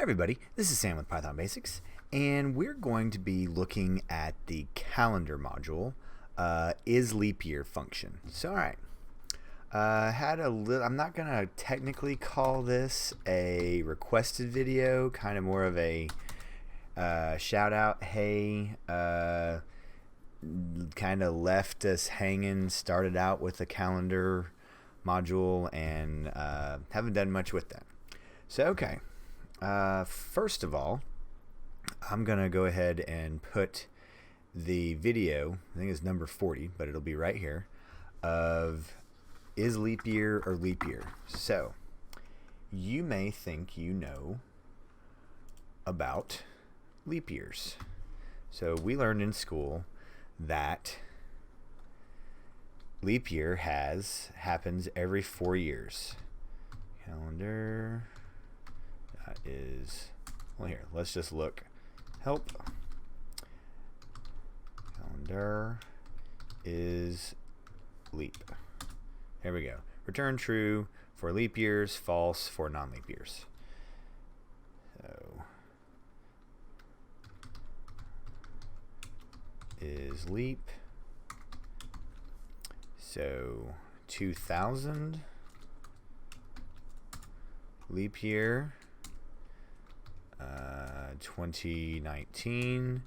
Hi everybody, this is Sam with Python Basics, and we're going to be looking at the calendar module, is leap year function. So alright, I'm not going to technically call this a requested video, kind of more of a shout out, hey, kind of left us hanging, started out with the calendar module, and haven't done much with that. So okay. First of all, I'm going to go ahead and put the video, I think it's number 40, but it'll be right here, of is leap year or leap year. So, you may think you know about leap years. So, we learned in school that leap year happens every 4 years. Calendar... well, here, let's just look. Help. Calendar is leap. There we go. Return true for leap years, false for non-leap years. So, is leap. So, 2000 leap year. 2019,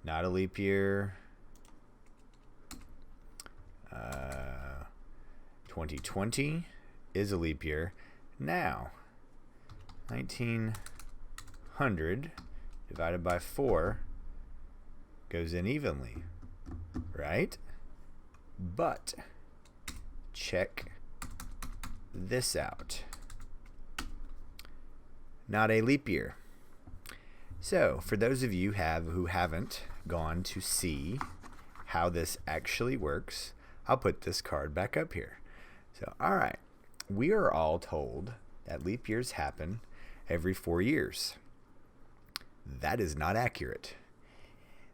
not a leap year. 2020 is a leap year. Now, 1900 divided by 4 goes in evenly, right? But check this out. Not a leap year. So, for those of you who haven't gone to see how this actually works, I'll put this card back up here. So, alright, we are all told that leap years happen every 4 years. That is not accurate.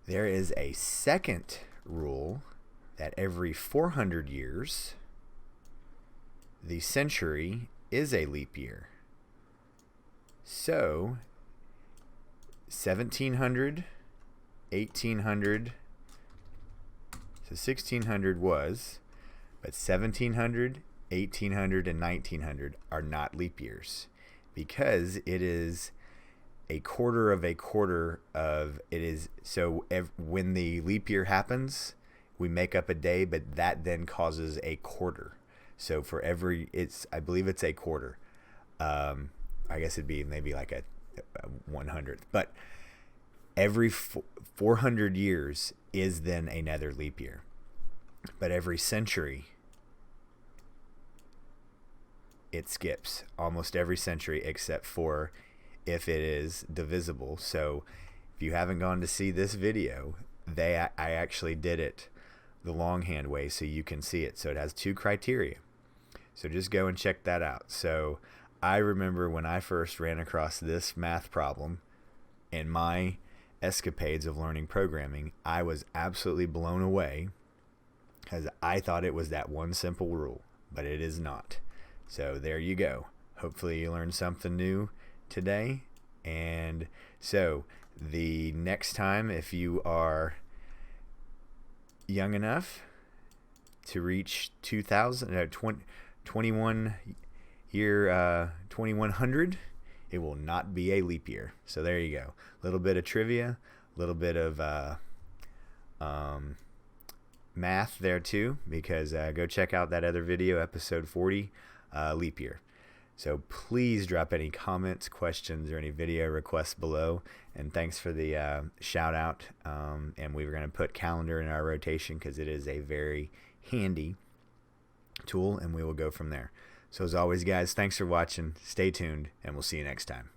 There is a second rule that every 400 years, the century is a leap year. So, 1700, 1800, so 1600 was, but 1700, 1800, and 1900 are not leap years because it is a quarter of a quarter of it is. So when the leap year happens, we make up a day, but that then causes a quarter. So for every, I believe it's a quarter. I guess it'd be maybe like a 100th, but every 400 years is then another leap year. But every century, it skips almost every century except for if it is divisible. So if you haven't gone to see this video, I actually did it the longhand way so you can see it. So it has 2 criteria. So just go and check that out. So I remember when I first ran across this math problem in my escapades of learning programming, I was absolutely blown away because I thought it was that one simple rule, but it is not. So there you go. Hopefully you learned something new today. And so the next time, if you are young enough to reach 21 year 2100, it will not be a leap year. So there you go. A little bit of trivia, a little bit of math there too, because go check out that other video, episode 40, leap year. So please drop any comments, questions, or any video requests below. And thanks for the shout out. And we were going to put calendar in our rotation because it is a very handy tool, and we will go from there. So as always, guys, thanks for watching. Stay tuned, and we'll see you next time.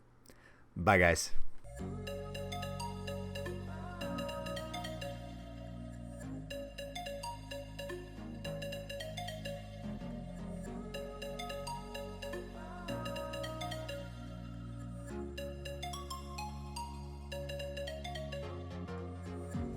Bye, guys.